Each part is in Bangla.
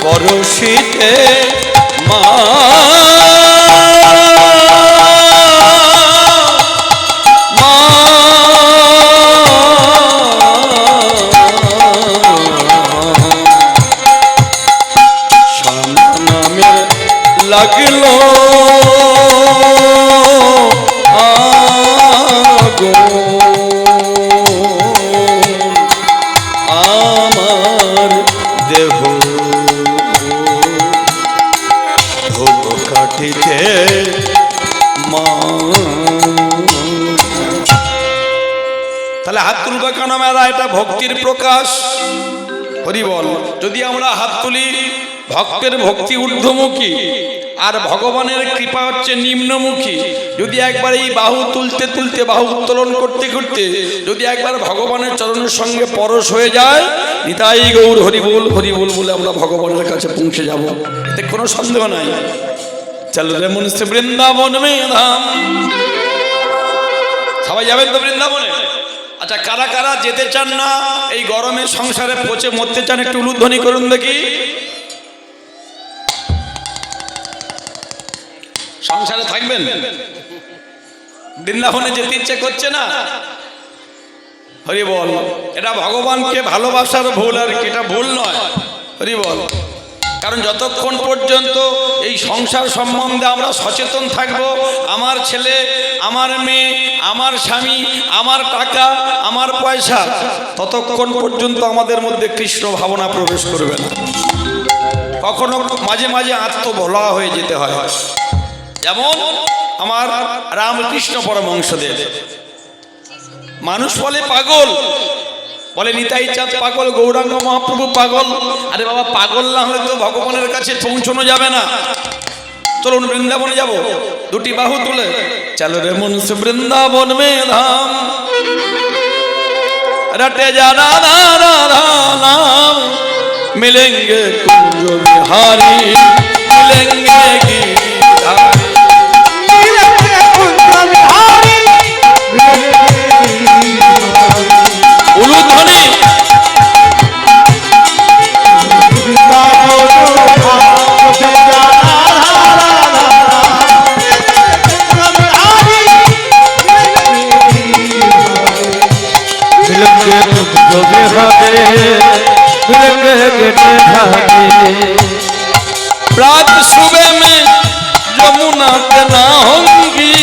পরশিতে মা লাগলো আমার দেহ ভোগ কাটিতে মা। তাহলে হাত তুলবা কেন মেলা? এটা ভক্তির প্রকাশ। হরি বল। যদি আমরা হাত তুলি, ভক্তের ভক্তি ঊর্ধ্বমুখী আর ভগবানের কৃপা হচ্ছে নিম্নমুখী। যদি একবার এই বাহু তুলতে তুলতে, বাহু উত্তোলন করতে করতে যদি একবার ভগবানের চরণের সঙ্গে পরশ হয়ে যায়, নিতাই গৌর হরিবোল হরিবোল বলে আমরা ভগবানের কাছে পৌঁছে যাব, এতে কোনো সন্দেহ নাই। চল রে মনসে বৃন্দাবন মে ধাম। সবাই যাবেন তো বৃন্দাবনে? আচ্ছা, কারা কারা যেতে চান না, এই গরমে সংসারে পচে মরতে চান, একটু উলুধ্বনি করুন দেখি। সংসারে থাকবেন, বৃন্দাবনে যেতে ইচ্ছে করছে না? হরি বল। এটা ভগবানকে ভালোবাসার ভুল, আর এটা ভুল নয়। হরি বল। কারণ যতক্ষণ পর্যন্ত এই সংসার সম্বন্ধে আমরা সচেতন থাকব, আমার ছেলে, আমার মেয়ে, আমার স্বামী, আমার টাকা, আমার পয়সা, ততক্ষণ পর্যন্ত আমাদের মধ্যে কৃষ্ণ ভাবনা প্রবেশ করবে না। কখনো মাঝে মাঝে আত্মভোলা হয়ে যেতে হয়। যেমন আমার রামকৃষ্ণ পরমহংসদেব, মানুষ বলে পাগল, বলে নিতাই চাঁদ পাগল, গৌরাঙ্গ মহাপ্রভু পাগল। আরে বাবা, পাগল না হলে তো ভগবানের কাছে পৌঁছানো যাবে না। চলুন বৃন্দাবনে যাব, দুটি বাহু তুলে। চল রে মন সে বৃন্দাবন মে ধাম, रटे जा राधा राधा नाम, मिलेंगे कुंज बिहारी, मिलेंगे गिरिधारी, मिलेंगे कुंज बिहारी, उलूध्वनि। प्रात सुबह में यमुना पे ना होंगी,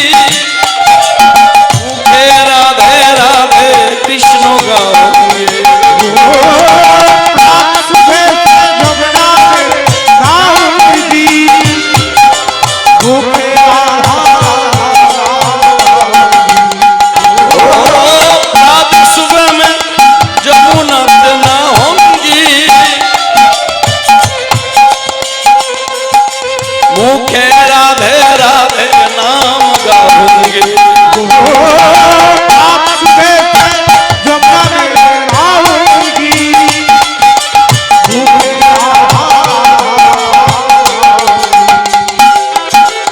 भूखे राधे राधे कृष्ण गाओगे। प्रात सुबह में यमुना पे ना होंगी, भूखे प्रात सुबह में यमुना पे ना होंगी, मुखे राधे राधे नाम गाऊंगी।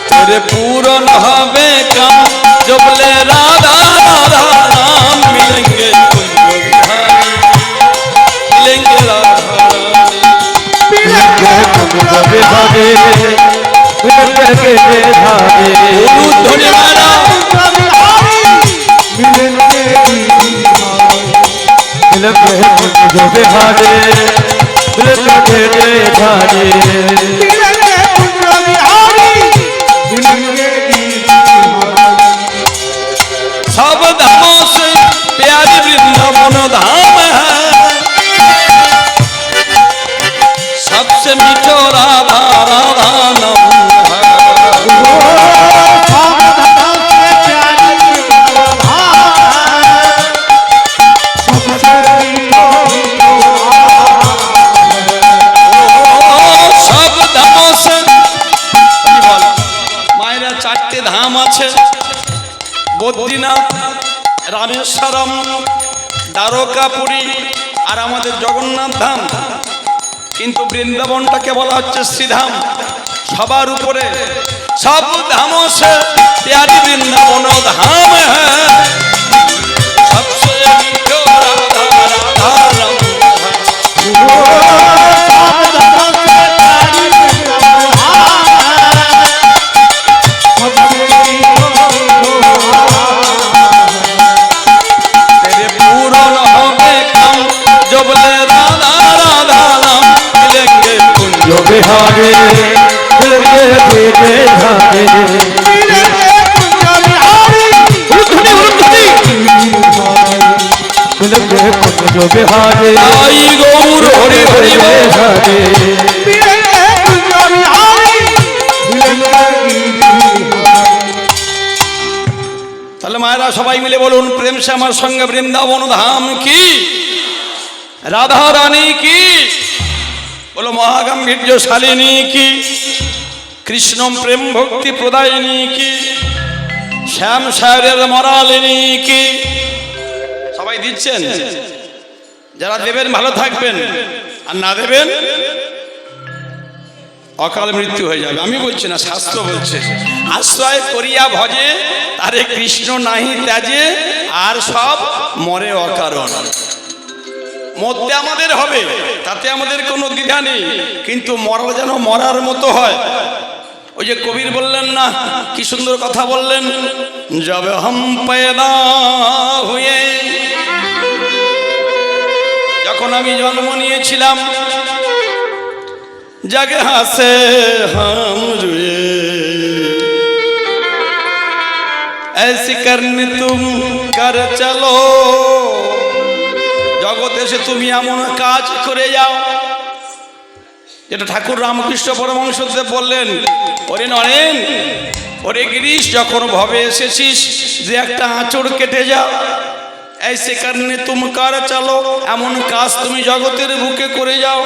तेरे पूरन हवे का जो बोले राधा राधा नाम, मिलेंगे मिलेंगे राधा रानी, सब धामों से प्यारी वृंदावन धाम है, सबसे मीठो राधा राधा नाम है। सब धामों से मायरा चारटे धाम আছে, বদ্রীনাথ, রামেশ্বরম, দ্বারকাপুরী আর আমাদের জগন্নাথ ধাম। কিন্তু বৃন্দাবনটাকে বলা হচ্ছে শ্রীধাম, সবার উপরে। সব ধামों से प्यारी वृंदावन धाम है, सबसे मीठो राधा राधा नाम है। বিহারে তাই গৌর হরি হরি বিহারে তাহলে মায়েরা সবাই মিলে বলুন প্রেম সে আমার সঙ্গে বৃন্দাবন ধাম কি, রাধা রানী কি, বলো মহাগাম্ভীর্য শালিনী কি, কৃষ্ণ প্রেম ভক্তি প্রদায়িনী কি, শ্যাম সায়রের মরালিনী কি। সবাই দিচ্ছেন? যারা দেবেন ভালো থাকবেন, আর না দেবেন অকাল মৃত্যু হয়ে যাবে। আমি বলছি না, শাস্ত্র বলছে আশ্রয় করিয়া ভজে তারে কৃষ্ণ নাহি ত্যাজে, আর সব মরে অকারণ। মরতে আমাদের হবে, তাতে আমাদের কোনো দ্বিধা নেই, কিন্তু মরা যেন মরার মতো হয়। ওই যে কবির বললেন না, কি সুন্দর কথা বললেন, জব হম পয়দা হুয়ে, যখন আমি জন্ম নিয়েছিলাম, জাগে হাসে হাম রুয়ে, ऐसी करनी तुम कर चलो, জগতে এসে তুমি এমন কাজ করে যাও, যেটা ঠাকুর রামকৃষ্ণ পরমহংসদেব বললেন, ওরে নরেন, ওরে গিরিশ, যখন ভবে এসেছিস যে একটা আঁচড় কেটে যাও, ऐसे करनी तुम कर चलो, এমন কাজ তুমি জগতের বুকে করে যাও।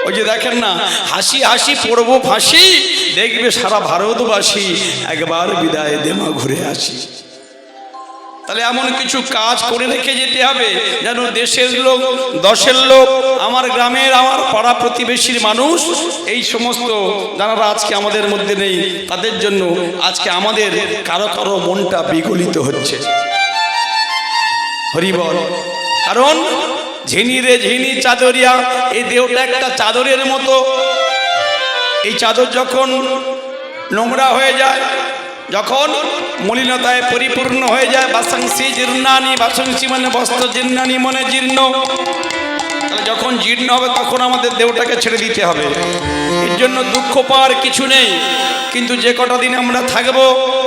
ওই যে দেখেন না, হাসি হাসি পড়বো ফাঁসি, দেখবে সারা ভারতবাসী, একবার বিদায় দেমা ঘুরে আসি। তাহলে এমন কিছু কাজ করে রেখে যেতে হবে যেন দেশের লোক, দশের লোক, আমার গ্রামের, আমার পাড়া প্রতিবেশীর মানুষ, এই সমস্ত যারা আজকে আমাদের মধ্যে নেই, তাদের জন্য আজকে আমাদের কারো কারো মনটা বিগলিত হচ্ছে। হরি বল। কারণ ঝিনি রে ঝিনি চাদরিয়া, এই দেহটা একটা চাদরের মতো। এই চাদর যখন নোংরা হয়ে যায়, যখন মলিনতায় পরিপূর্ণ হয়ে যায়, বাসাংসি জীর্ণানি, বাসাংসি মানে বস্ত্র, জীর্ণানি মানে জীর্ণ, তাহলে যখন জীর্ণ হবে তখন আমাদের দেহটাকে ছেড়ে দিতে হবে। এর জন্য দুঃখ পাওয়ার কিছু নেই, কিন্তু যে কটা দিন আমরা থাকবো,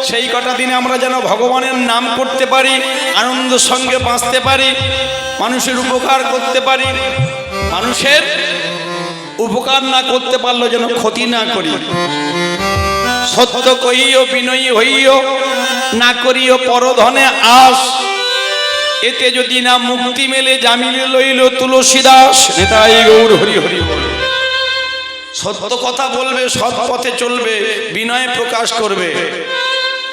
সেই কটা দিনে আমরা যেন ভগবানের নাম করতে পারি, আনন্দ সঙ্গে বাঁচতে পারি, মানুষের উপকার করতে পারি। মানুষের উপকার না করতে পারলেও যেন ক্ষতি না করি। সত্য কইও বিনয়ী হইও, না করিও পরধনে আস, এতে যদি না মুক্তি মেলে জামিলে লইল তুলসীদাস। নেতাই গৌর হরি হরি বল। সত্য কথা বলবে, সৎ পথে চলবে, বিনয় প্রকাশ করবে,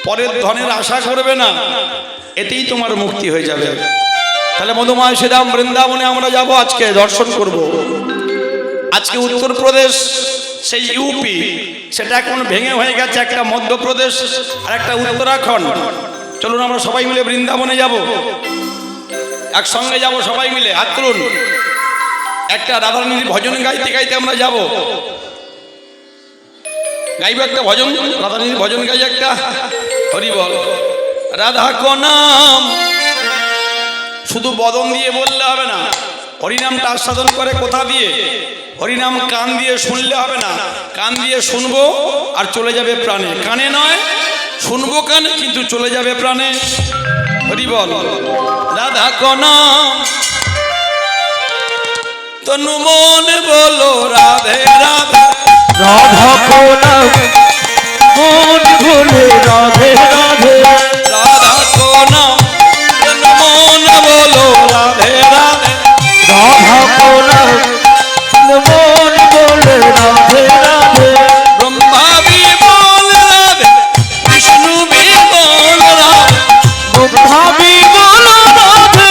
পরের ধনের আশা করবে না, এতেই তোমার মুক্তি হয়ে যাবে। তাহলে মধুময় শ্রীরাম বৃন্দাবনে আমরা যাব, আজকে দর্শন করব। আজকে উত্তরপ্রদেশ, সেই ইউপি, সেটা এখন ভেঙে হয়ে গেছে, একটা মধ্যপ্রদেশ আর একটা উত্তরাখণ্ড। চলুন আমরা সবাই মিলে বৃন্দাবনে যাব, একসঙ্গে যাব সবাই মিলে, হাত তুলুন। একটা রাধারানীর ভজন গাইতে গাইতে আমরা যাব, গাইব একটা ভজন, রাধারানীর ভজন গাই একটা। হরি বল। রাধা কো নাম শুধু বদন দিয়ে বললে হবে না, হরিনামটা আস্বাদন করে কোথা দিয়ে? হরিনাম কান দিয়ে শুনলে হবে না, কান দিয়ে শুনবো আর চলে যাবে প্রাণে। কানে নয়, শুনবো কানে, কিন্তু চলে যাবে প্রাণে। হরি বল। রাধা কো নাম তনু মন বলো রাধে রাধে, রাধা কো নাম মন ভুলে রাধে রাধে, রাধা কো নাম তনু মন বলো রাধে রাধে, রাধা কো নাম মন ভুলে রাধে রাধে, ব্রহ্মা বি বল রাধে, বিষ্ণু বি বল রাধে, ব্রহ্মা বি বলো রাধে,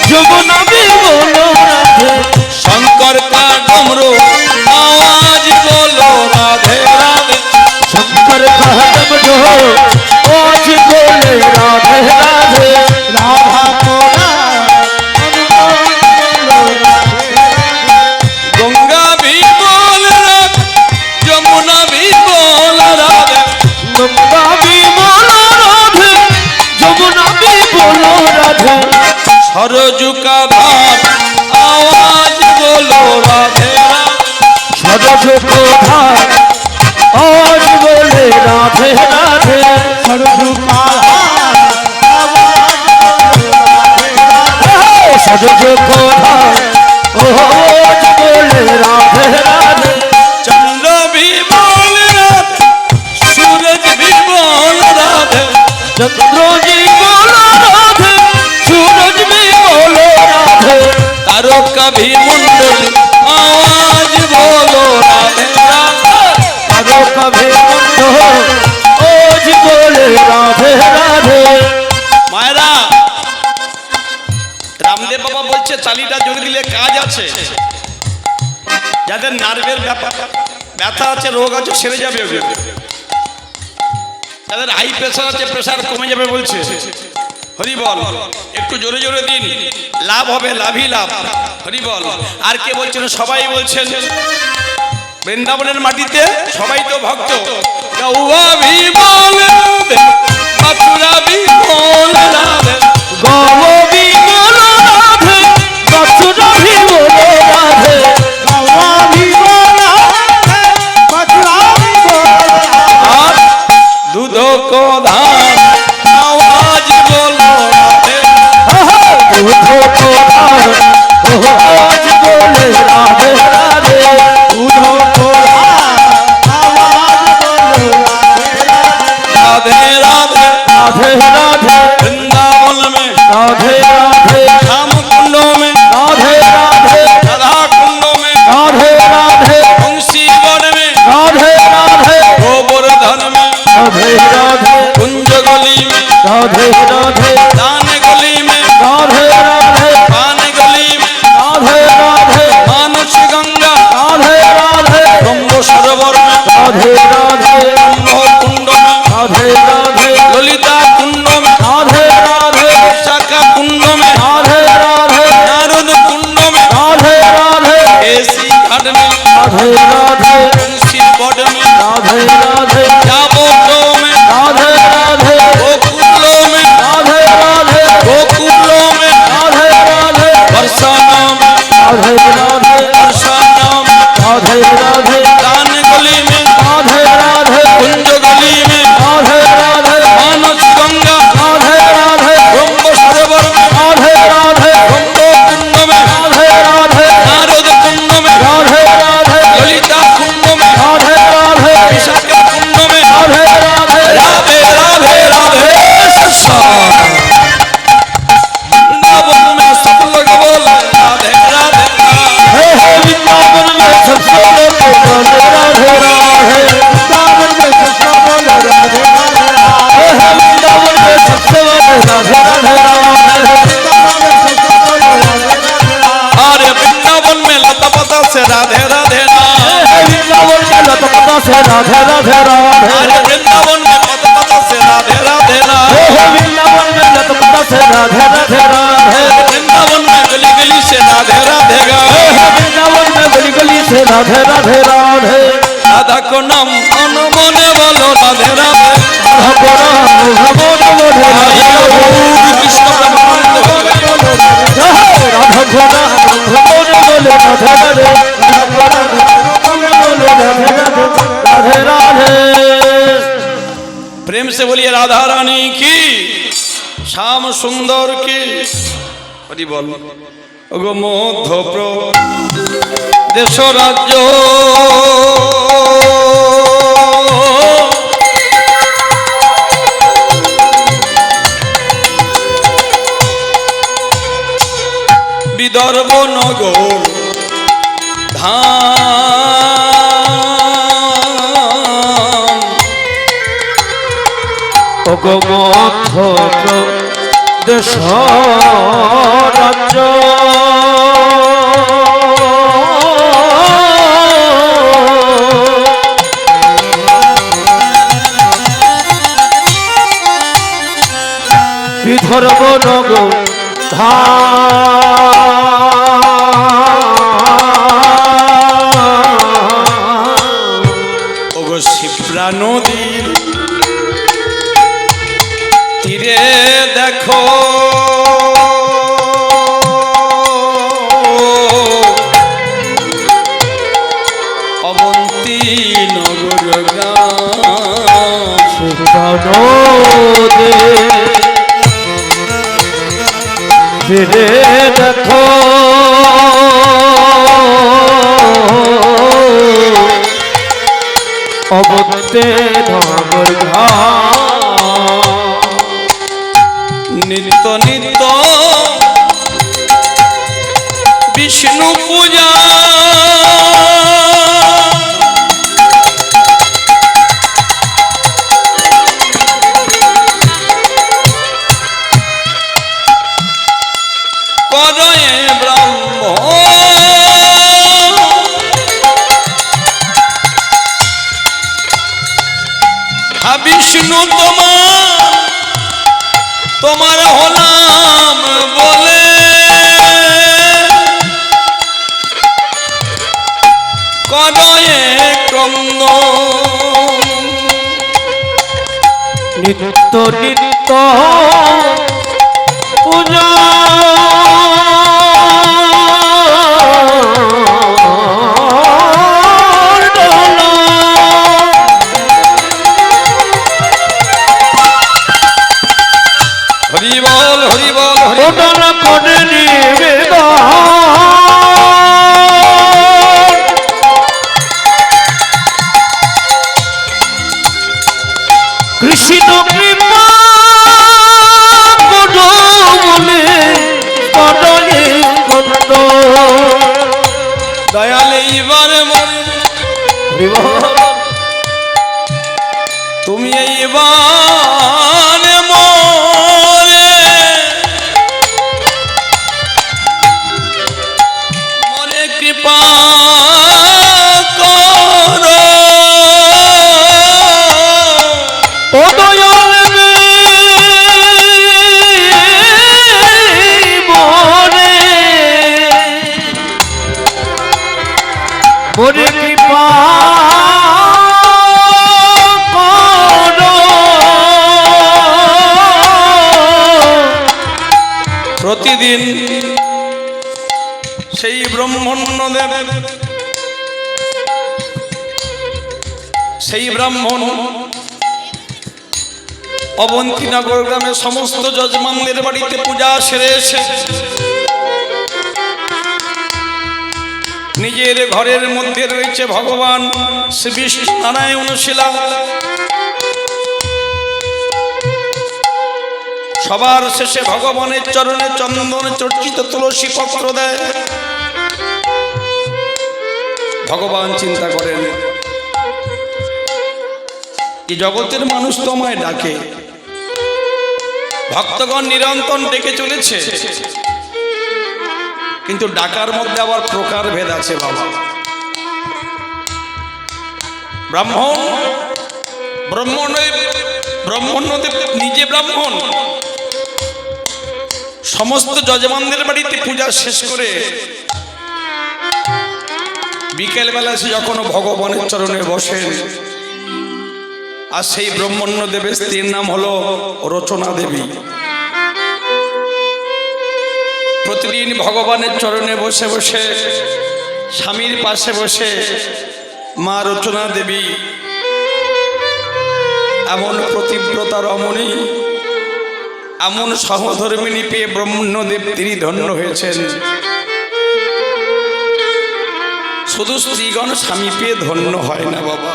যমুনা বি বলো রাধে, শঙ্কর কা ডমরু আওয়াজ বলো রাধে রাধে, শঙ্কর का डमरू आज बोले राधे राधे, राधा को गंगा भी बोल राधे, यमुना भी बोल राधे, गंगा भी बोलो राधे, यमुना भी बोलो राधे, सरजू का धार आवाज बोलो राधे राधे, सरज को धार आज बोले राधे राधे, सरज का धार सरज को धार चंद्र जी बोलो राधे सूरज भी बोलो राधे तारका भी मुंडल आवाज बोलो राधे राधे तारो कभी मुंडो ओज बोले राधे राधे मायरा রামদেব বাবা বলছে তালিটা জোরে দিলে কাজ আছে যাদের নার্ভের ব্যথা আছে রোগ আছে সেরে যাবে যাদের হাই প্রেসার আছে প্রেসার কমে যাবে বলছে হরি বল একটু জোরে জোরে দিন লাভ হবে লাভই লাভ হরি বল আর কে বলছেন সবাই বলছেন বৃন্দাবনের মাটিতে সবাই তো ভক্ত গৌয়া ভি বল মথুরা ভি বল রাধে गौ भी बोलो राधे मथुरा भी बोलो राधे गौवा भी बोलो राधे मथुरा भी बोलो और दूध को धान आवाज बोलो राधे दूधो को धार आज बोले राधे राधे दूधो को धार आवाज बोलो राधे राधे राधे राधे वृंदावन में राधे राधे श्याम कुंडों में राधे राधे राधा कुंडों में राधे राधे तुलसी वन में राधे राधे गोवर्धन में राधे राधे कुंज गली में राधे राधे दान गली में राधे राधे पान गली में राधे राधे मानस गंगा राधे राधे ब्रह्म सरोवर में राधे राधे ब्रह्म कुंड में राधे राधे ललिता कुंड में राधे राधे शाखा कुंड में राधे राधे नारद कुंड में राधे राधे ऐसी घाट में राधे राधे तुलसी बड में राधे राधे जाबोटो में राधे राधे गोकुलों में राधे राधे गोकुलों में राधे राधे बरसाना में राधे राधे बरसाना में राधे राधे दान गली में राधे राधे कुंज गली में राधे राधे मानस गंगा राधे राधे ब्रह्म सरोवर में राधे राधे ब्रह्म कुंड में राधे राधे नारद कुंड में राधे राधे ललिता कुंड में राधे राधे शाखा कुंड में राधे राधे राधे राधे राधे कृष्ण वृंदावन में सब लोग बोले राधे राधे हे हे वृंदावन में सबसे लोग बोले राधे राधे वृंदावन में सबसे बोले राधे राधे हे हे वृंदावन में सबसे बोले राधे राधे अरे वृंदावन में लता पता से राधे राधे वृंदावन में लतपता से राधे राधे राधे अरे वृंदावन में पता पता से राधे राधे हे हे वृंदावन में लतपता से राधे राधे राधे वृंदावन में गली गली से राधे राधे हे हे वृंदावन में गली गली से राधे राधे राधे राधा को नाम अनुमने बोलो राधे राधे राधा को राम भगवान बोले राधे कृष्ण ब्रह्मानंद बोले राधा को राम भगवान बोले राधे राधे राधा को राम भगवान बोले राधे राधे राधे राधे प्रेम से बोलिए राधा रानी की श्याम सुंदर की हरि बोल गो मध्य देश राज्य विदर्भ नगर धाम অগমথ দেশ রাজ্য বিদর্ভ নগর ওগো শিপ্রা নদীর তীরে দেখো অবন্তী নগর ফিরে দেখো অবন্তে নগর নিত্য নিত্য বিষ্ণু পূজা করয়ে ব্রহ্ম হা বিষ্ণু তোমার হলাম বলে করয়ে ক্রন্দ নিত্য নিত্য পূজা হরি বল হরি বল হরি বল করে নিবেদন কৃষ্ণ কৃপা করো বলে করলে কত দয়াল এইবার তুমি এইবার মরে মনে কৃপা করো ও দয়াল রে মোরে মোরে কৃপা করো প্রতিদিন সেই ব্রহ্মণ্যদেব সেই ব্রাহ্মণ অবন্তীনগর গ্রামে সমস্ত যজমানদের বাড়িতে পূজা সেরে এসে নিজের ঘরের মধ্যে রয়েছে ভগবান শ্রী বিষ্ণু নারায়ণ শিলা সবার শেষে ভগবানের চরণে চন্দন চর্চিত তুলসী পত্র দেয় ভগবান চিন্তা করেন এই জগতের মানুষ তোমায় ডাকে ভক্তগণ নিরন্তর ডেকে চলেছে কিন্তু ডাকার মধ্যে আবার প্রকার ভেদ আছে বাবা ব্রাহ্মণদেব নিজে ব্রাহ্মণ সমস্ত যজমানদের বাড়িতে পূজা শেষ করে বিকেলবেলা সে যখন ভগবানের চরণে বসেন আর সেই ব্রহ্মণ্যদেবের স্ত্রীর নাম হলো রচনা দেবী প্রতিদিন ভগবানের চরণে বসে বসে স্বামীর পাশে বসে মা রচনা দেবী এমন প্রতিব্রতা রমণী এমন সহধর্মিণী পেয়ে ব্রহ্মণ্যদেব তিনি ধন্য হয়েছেন শুধু স্ত্রীগণ স্বামী পেয়ে ধন্য হয় না বাবা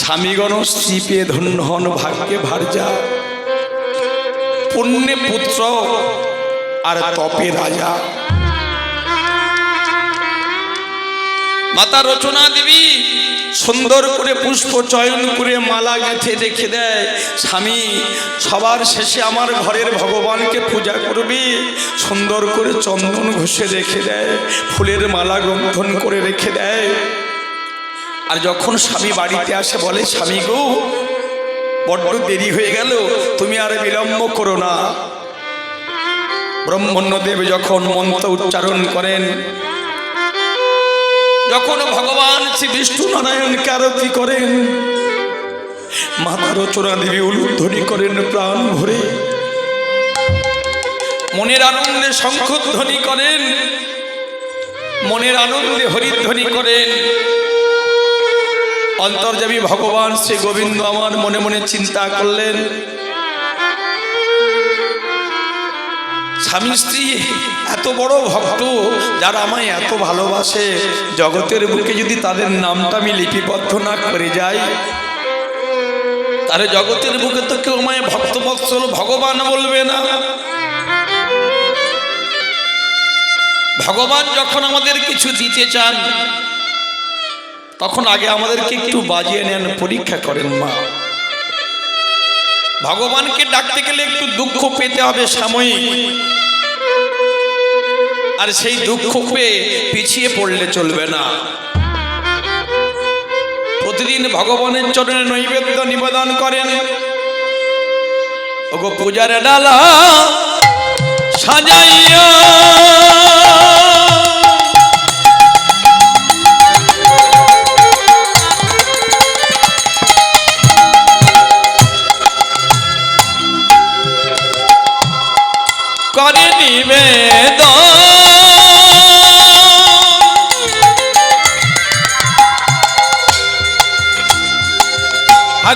স্বামীগণ স্ত্রী পেয়ে ধন্য হন ভাগ্যে ভার্যা পুণ্যে পুত্র আর তপে রাজা মাতা রচনা দেবী সুন্দর করে পুষ্প চয়ন করে মালা গেঁথে রেখে দেয় স্বামী সবার শেষে আমার ঘরের ভগবানকে পূজা করবে সুন্দর করে চন্দন ঘষে রেখে দেয় ফুলের মালা গন্ধন করে রেখে দেয় আর যখন স্বামী বাড়িতে আসে বলে স্বামী গো বড্ড দেরি হয়ে গেল তুমি আর বিলম্ব করো না ব্রহ্মণ্যদেব যখন মন্ত্র উচ্চারণ করেন যখন ভগবান শ্রী বিষ্ণু নারায়ণকে আরতি করেন মাতা রচনা দেবী উলুধ্বনি করেন প্রাণ ভরে মনের আনন্দে শঙ্খধ্বনি করেন মনের আনন্দে হরিধ্বনি করেন অন্তর্যামী ভগবান শ্রী গোবিন্দ আমার মনে মনে চিন্তা করলেন স্বামী স্ত্রী এত বড় ভক্ত যারা আমায় এত ভালোবাসে জগতের বুকে যদি তাদের নামটা আমি লিপিবদ্ধ না করে যাই তাহলে জগতের বুকে তো কেউ আমায় ভক্তবৎসল ভগবান বলবে না। ভগবান যখন আমাদের কিছু দিতে চান তখন আগে আমাদেরকে একটু বাজিয়ে নেন, পরীক্ষা করেন মা। ভগবানকে ডাকতে গেলে একটু দুঃখ পেতে হবে সাময়িক, আর সেই দুঃখ পেয়ে পিছিয়ে পড়লে চলবে না। প্রতিদিন ভগবানের চরণে নৈবেদ্য নিবেদন করেন। ওগো পূজার ডালা সাজাইয়া করে নিবেদন,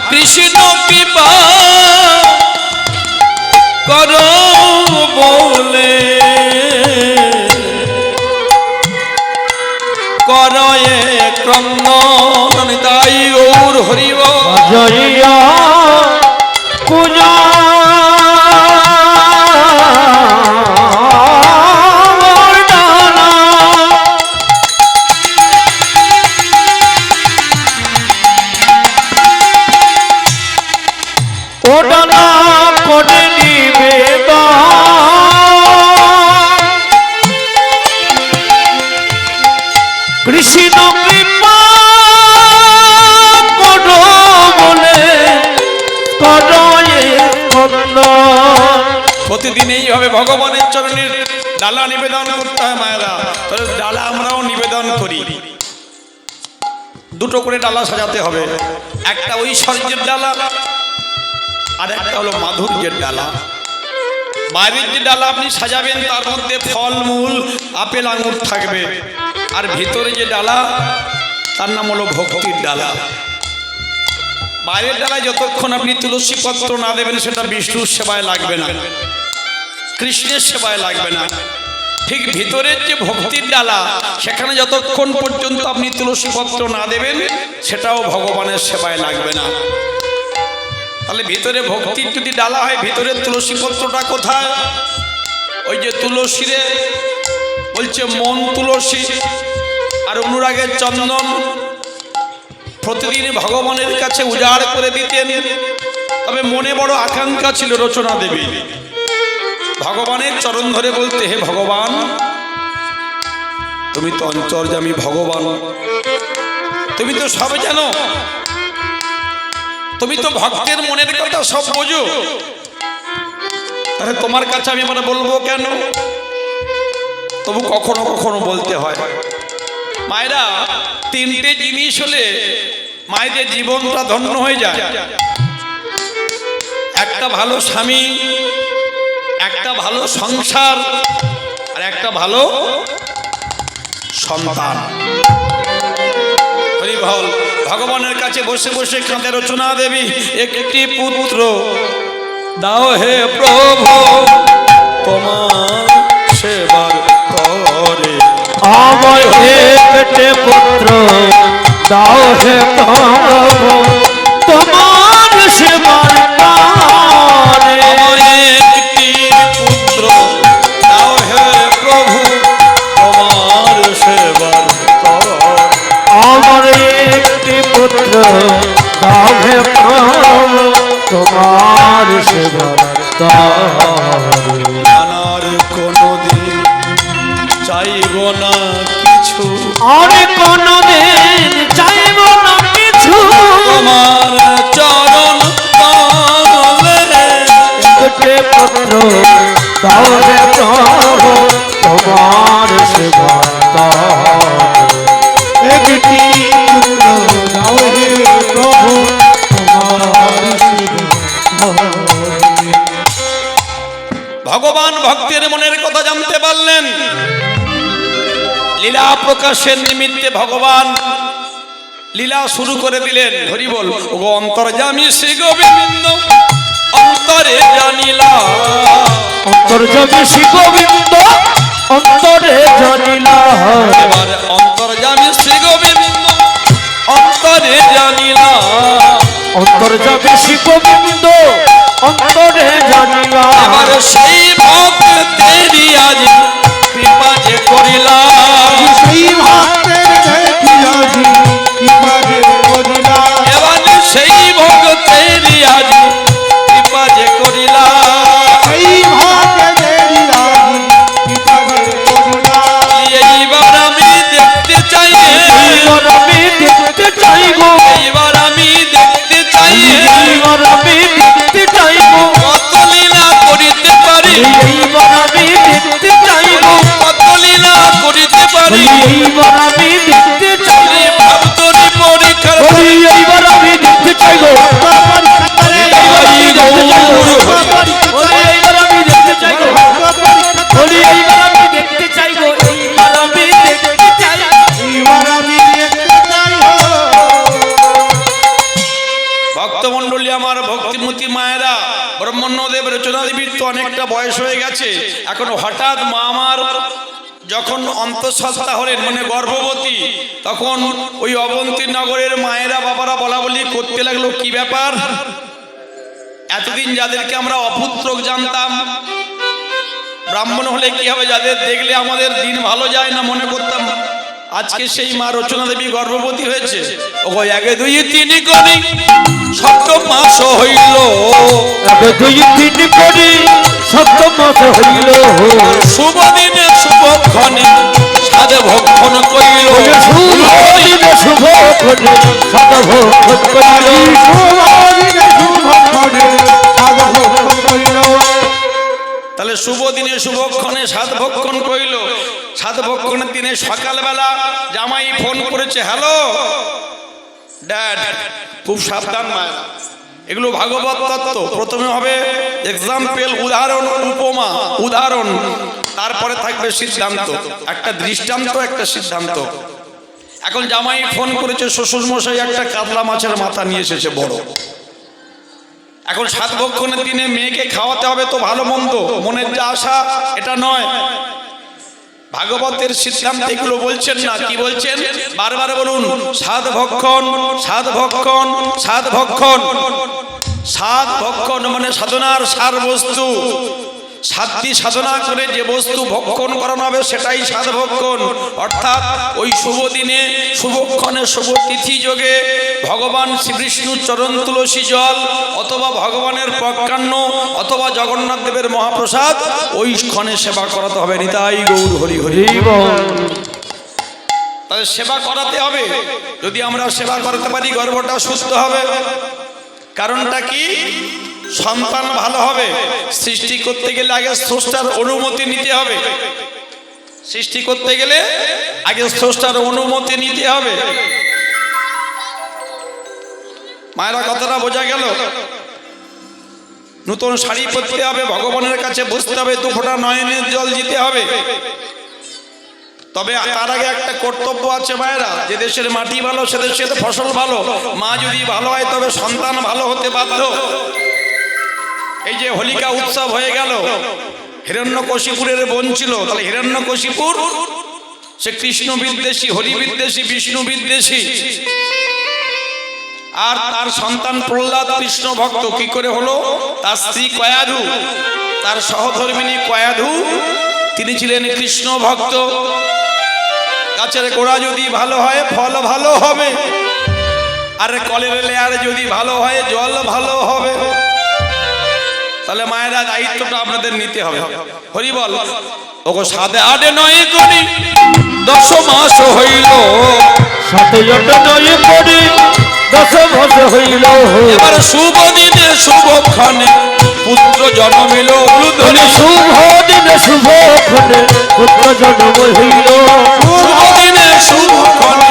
কৃষ্ণ কৃপা করো বলে করয়ে ক্রন্দন দাই গৌর হরিব জরিয়া পূজা ওডানা করে নিবেদন, কৃষ্ণ কৃপা করো বলে করয়ে ক্রন্দন। প্রতিদিন এইভাবে ভগবানের চরণের ডালা নিবেদন করতে হয় মায়েরা। তাহলে ডালা আমরাও নিবেদন করি, দুটো করে ডালা সাজাতে হবে। একটা ঐশ্বর্যের ডালা, আর একটা হলো মাধুর্যের ডালা। বাইরের যে ডালা আপনি সাজাবেন তার মধ্যে ফল মূল আপেল আঙুর থাকবে, আর ভিতরে যে ডালা তার নাম হলো ভক্তির ডালা। বাইরের ডালায় যতক্ষণ আপনি তুলসী পত্র না দেবেন সেটা বিষ্ণুর সেবায় লাগবে না, কৃষ্ণের সেবায় লাগবে না। ঠিক ভিতরের যে ভক্তির ডালা সেখানে যতক্ষণ পর্যন্ত আপনি তুলসী পত্র না দেবেন সেটাও ভগবানের সেবায় লাগবে না। তাহলে ভিতরে ভক্তির যদি ডালা হয় ভিতরের তুলসী পত্রটা কোথায়? ওই যে তুলসীরে বলছে মন তুলসী আর অনুরাগের চন্দন প্রতিদিন ভগবানের কাছে উজাড় করে দিতেন। তবে মনে বড় আকাঙ্ক্ষা ছিল রচনা দেবী ভগবানের চরণ ধরে বলতে, হে ভগবান তুমি তো অন্তর্যামী ভগবান, তুমি তো সব জানো, তুমি তো ভক্তের মনের কথা সব বোঝো, তাহলে তোমার কাছে আমি মানে বলবো কেন? তবু কখনো কখনো বলতে হয়। মায়েরা তিনটে জিনিস হলে মায়েদের জীবনটা ধন্য হয়ে যায়। একটা ভালো স্বামী, একটা ভালো সংসার, আর একটা ভালো সন্তান। হরি বল। ভগবানের কাছে বসে বসে কাঁদে রচনা দেবী, একটি পুত্র দাও হে প্রভু তোমার সেবার করে। আমার একটি পুত্র দাও হে প্রভু তোমার সেবার করে। একটি পুত্র দাও হে প্রভু তোমার সেবার করে। আমার একটি পুত্র দাও হে প্রভু তোমার সেবার করে। জানার কোনদিন চাইব না কিছু, আর কোনদিন চাইব না কিছু, তোমার চরণ তলে। একটি পুত্র দাও হে প্রভু তোমার সেবার করে। একটি পুত্র দাও হে প্রভু তোমার সেবার করে। ভগবান ভক্তের মনের কথা জানতে পারলেন। লীলা প্রকাশের নিমিত্তে ভগবান লীলা শুরু করে দিলেন। হরি বল। ওগো অন্তর্যামী শ্রী গোবিন্দ অন্তরে জানিলা, অন্তর্যামী শ্রী গোবিন্দ অন্তরে জানিলা। এবার অন্তর্যামী শ্রী গোবিন্দ অন্তরে জানিলা, অন্তর্যামী শিববিন্দ অন্তরে জানিলা এবার সেই ভক্তেরই আজ কৃপা যে করিলা সেই ভক্তের দেখিয়াছি কৃপা যে করিলা এবার সেই ভক্তেরই আজ কৃপা যে করিলা সেই ভক্তেরই আজি কৃপা যে করিলা এইবার আমি দেখতে চাই এইবার আমি দেখতে চাইব এইবার আমি দেখতে চাই এইবার আমি দেখতে চাইব কত লীলা করিতে পারি এইবার আমি দেখতে চাইব কত লীলা করিতে পারি এইবার আমি দেখতে চাইব ভাবতরি পরীক্ষার বলি এইবার আমি দেখতে চাইব বলি এইবার আমি দেখতে চাইব বলি এইবার আমি দেখতে চাইব এইবার আমি দেখতে চাইব এবার আমি দেখতে চাইব ভক্তমণ্ডলী আমার ভক্তিমতী মায়েরা ব্রহ্মণ্যদেব রচনা দেবীর তো অনেকটা বয়স হয়ে গেছে এখন হঠাৎ মা আমার যখন অন্তঃসত্ত্বা হলেন মানে গর্ভবতী তখন ওই অবন্তী নগরের মায়েরা বাবারা বলা বলি করতে লাগলো কি ব্যাপার এতদিন যাদেরকে আমরা অপুত্রক জানতাম ব্রাহ্মণ হলে কি হবে যাদের দেখলে আমাদের দিন ভালো যায় না মনে করতাম আজকে সেই মা রচনা দেবী গর্ভবতী হয়েছে ও একে দুই তিনই করি সপ্তম মাস হইল আগে দুই তিন করি সপ্তম মাস হইল শুভ দিনে শুভক্ষণে সাধে ভক্ষণ কইল শুভ দিনে শুভ করে সদা ভক্ষণ করিল তাহলে শুভ দিনে শুভক্ষণে সাধ ভক্ষণ কইল সাধ ভক্ষণের দিনে সকালবেলা জামাই ফোন করেছে হ্যালো ড্যাড খুব সাবধান মায়ের এগুলো ভাগবত তত্ত্ব প্রথমে হবে এক্সাম্পল উদাহরণ উপমা উদাহরণ তারপরে থাকবে সিদ্ধান্ত একটা দৃষ্টান্ত একটা সিদ্ধান্ত এখন জামাই ফোন করেছে শ্বশুর মশাই একটা কাতলা মাছের মাথা নিয়ে এসেছে বড় এখন সাত ভক্ষণের দিনে মেয়েকে খাওয়াতে হবে তো ভালো মন্দ মনের যা আশা এটা নয় ভাগবতের সিদ্ধান্ত এগুলো বলছেন না কি বলছেন বারবার বলুন সাত ভক্ষণ সাত ভক্ষণ সাত ভক্ষণ সাত ভক্ষণ মানে সাধনার সার বস্তু সাতটি সাধনা করে যে বস্তু ভক্ষণ করানো হবে সেটাই সাত ভক্ষণ অর্থাৎ ওই শুভ দিনে শুভক্ষণে শুভ তিথি যোগে ভগবান শ্রীবিষ্ণুর চরণ তুলসী জল অথবা ভগবানের প্রজ্ঞান্ন অথবা জগন্নাথ দেবের মহাপ্রসাদ ওই ক্ষণে সেবা করাতে হবে নিতাই গৌর হরি হরি তাহলে সেবা করাতে হবে যদি আমরা সেবা করাতে পারি গর্ভটা সুস্থ হবে কারণটা কি সন্তান ভালো হবে সৃষ্টি করতে গেলে আগে স্রষ্টার অনুমতি নিতে হবে সৃষ্টি করতে গেলে আগে স্রষ্টার অনুমতি নিতে হবে মায়েরা কথাটা বোঝা গেল নতুন শাড়ি পরতে হবে ভগবানের কাছে বসতে হবে দু ফোঁটা নয়নের জল দিতে হবে তবে তার আগে একটা কর্তব্য আছে মায়েরা যে দেশের মাটি ভালো সে দেশের ফসল ভালো মা যদি ভালো হয় তবে সন্তান ভালো হতে বাধ্য এই যে হোলিকা উৎসব হয়ে গেল হিরণ্যকশিপুরের বোন ছিল তাহলে হিরণ্যকশিপুর সে কৃষ্ণ বিদ্বেষী হরি বিদ্বেষী বিষ্ণু বিদ্বেষী আর তার সন্তান প্রহ্লাদ কৃষ্ণ ভক্ত কি করে হলো তার স্ত্রী কয়াধু তার সহধর্মিনী কয়াধু তিনি ছিলেন কৃষ্ণ ভক্ত গাছের গোড়া যদি ভালো হয় ফল ভালো হবে আর কলের লেয়ার যদি ভালো হয় জল ভালো হবে তাহলে মায়েরা দায়িত্বটা আপনাদের নিতে হবে হরি বল ওগো সাদে আডে নয় করি 10 মাস হইল সাথে নয় করি 10 মাস হইল এবার শুভ দিনে শুভক্ষণে পুত্র জন্মিল ধনি শুভ দিনে শুভ ক্ষণে পুত্র জন্ম হইল শুভ দিনে শুভক্ষণে